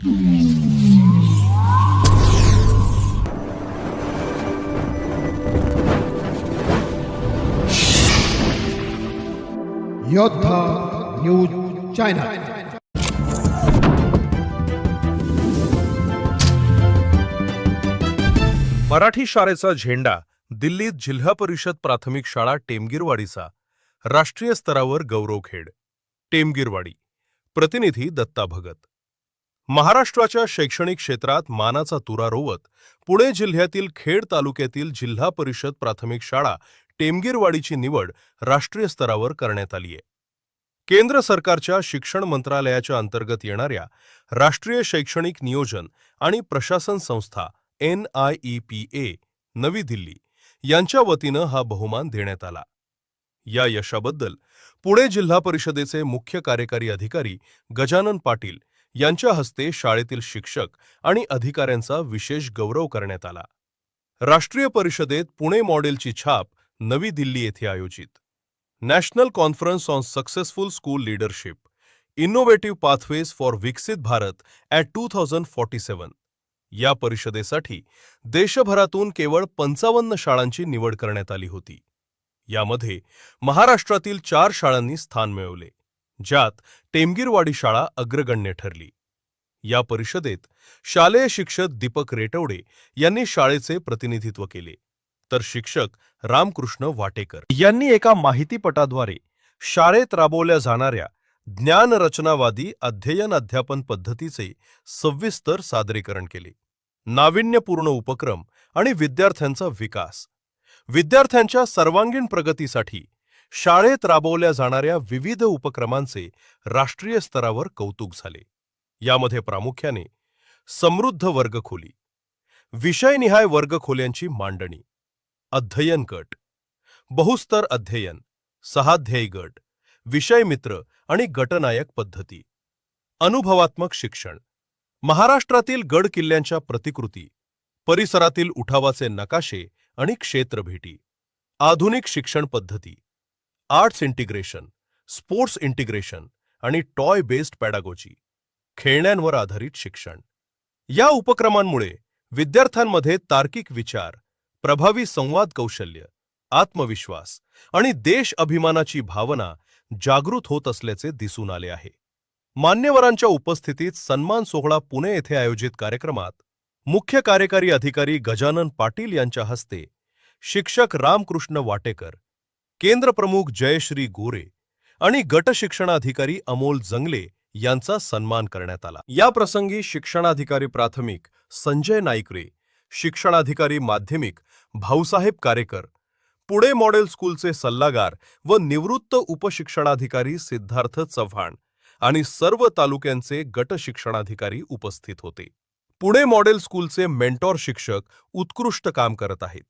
योद्धा news channel. Marathi शाळेचा झेंडा दिल्लीत जिल्हा परिषद प्राथमिक शाळा टेमगिरवाडीचा राष्ट्रीय स्तरावर गौरवखेड। टेमगिरवाडी प्रतिनिधी दत्ता भगत। महाराष्ट्राच्या शैक्षणिक क्षेत्रात मानाचा तुरा रोवत पुणे जिल्ह्यातील खेड तालुक्यातील जिल्हा परिषद प्राथमिक शाळा टेमगिरवाडीची निवड राष्ट्रीय स्तरावर करण्यात आली आहे। केंद्र सरकारच्या शिक्षण मंत्रालयाच्या अंतर्गत येणाऱ्या राष्ट्रीय शैक्षणिक नियोजन आणि प्रशासन संस्था NIEPA नवी दिल्ली यांच्या वतीनं हा बहुमान देण्यात आला। या यशाबद्दल पुणे जिल्हा परिषदेचे मुख्य कार्यकारी अधिकारी गजानन पाटील यांच्या हस्ते शाळेतील शिक्षक आणि अधिकाऱ्यांचा विशेष गौरव करण्यात आला। राष्ट्रीय परिषदेत पुणे मॉडेलची छाप नवी दिल्ली येथे आयोजित national conference on successful school leadership innovative pathways for विकसित भारत ॲट 2047 या परिषदेसाठी देशभरातून केवळ 55 शाळांची निवड करण्यात आली होती। यामध्ये महाराष्ट्रातील 4 शाळांनी स्थान मिळवले, ज्यात टेमगिरवाडी शाळा अग्रगण्य ठरली। या परिषदेत शालेय शिक्षक दीपक रेटवडे यांनी शाळेचे प्रतिनिधित्व केले, तर शिक्षक रामकृष्ण वाटेकर यांनी एका माहितीपटाद्वारे शाळेत राबवल्या जाणाऱ्या ज्ञानरचनावादी अध्ययन अध्यापन पद्धतीचे सविस्तर सादरीकरण केले। नाविन्यपूर्ण उपक्रम आणि विद्यार्थ्यांचा विकास, विद्यार्थ्यांच्या सर्वांगीण प्रगतीसाठी शाळेत राबवल्या जाणाऱ्या विविध उपक्रमांचे राष्ट्रीय स्तरावर कौतुक झाले। यामध्ये प्रामुख्याने समृद्ध वर्गखोली, विषयनिहाय वर्गखोल्यांची मांडणी, अध्ययन गट, बहुस्तर अध्ययन, सहाध्यायी गट, विषय मित्र आणि गटनायक पद्धती, अनुभवात्मक शिक्षण, महाराष्ट्रातील गड किल्ल्यांच्या प्रतिकृती, परिसरातील उठावाचे नकाशे आणि क्षेत्रभेटी, आधुनिक शिक्षण पद्धती, आर्ट्स इंटिग्रेशन, स्पोर्ट्स इंटिग्रेशन आणि टॉय बेस्ड पॅडागोजी, खेळण्यांवर आधारित शिक्षण। या उपक्रमांमुळे विद्यार्थ्यांमध्ये तार्किक विचार, प्रभावी संवाद कौशल्य, आत्मविश्वास आणि देश अभिमानाची भावना जागृत होत असल्याचे दिसून आले आहे। मान्यवरांच्या उपस्थितीत सन्मान सोहळा पुणे येथे आयोजित कार्यक्रमात मुख्य कार्यकारी अधिकारी गजानन पाटील यांच्या हस्ते शिक्षक रामकृष्ण वाटेकर, केंद्र प्रमुख जयश्री गोरे आणि गट शिक्षणाधिकारी अमोल जंगले यांचा सन्मान करण्यात आला। या प्रसंगी शिक्षणाधिकारी प्राथमिक संजय नाईकरे, शिक्षणाधिकारी माध्यमिक भाऊसाहेब कारेकर, पुणे मॉडेल स्कूलचे सल्लागार व निवृत्त उपशिक्षणाधिकारी सिद्धार्थ चव्हाण आणि सर्व तालुक्यांचे गट शिक्षणाधिकारी उपस्थित होते। पुणे मॉडेल स्कूलचे मेंटॉर शिक्षक उत्कृष्ट काम करत आहेत।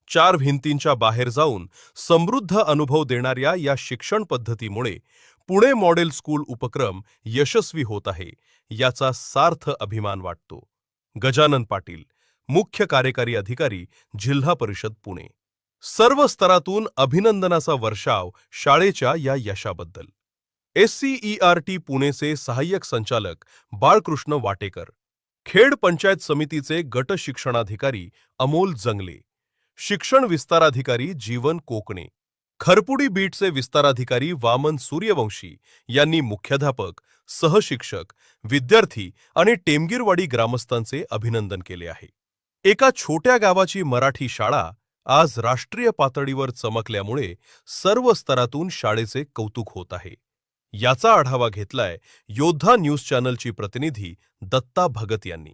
4 भिंतींच्या बाहेर जाऊन समृद्ध अनुभव देणाऱ्या या शिक्षण पद्धतीमुळे पुणे मॉडेल स्कूल उपक्रम यशस्वी होत आहे, याचा सार्थ अभिमान वाटतो। गजानन पाटील, मुख्य कार्यकारी अधिकारी, जिल्हा परिषद पुणे। सर्व स्तरातून अभिनंदनाचा वर्षाव शाळेच्या या यशाबद्दल। SCERT पुणेचे सहाय्यक संचालक बाळकृष्ण वाटेकर, खेड पंचायत समितीचे गट शिक्षणाधिकारी अमोल जंगले, शिक्षण विस्ताराधिकारी जीवन कोकणे, खरपुडी बीटचे विस्ताराधिकारी वामन सूर्यवंशी यांनी मुख्याध्यापक, सहशिक्षक, विद्यार्थी आणि टेमगिरवाडी ग्रामस्थांचे अभिनंदन केले आहे। एका छोट्या गावाची मराठी शाळा आज राष्ट्रीय पातळीवर चमकल्यामुळे सर्व स्तरातून शाळेचे कौतुक होत आहे। याचा आढावा घेतलाय योद्धा न्यूज चॅनलची प्रतिनिधी दत्ता भगत यांनी।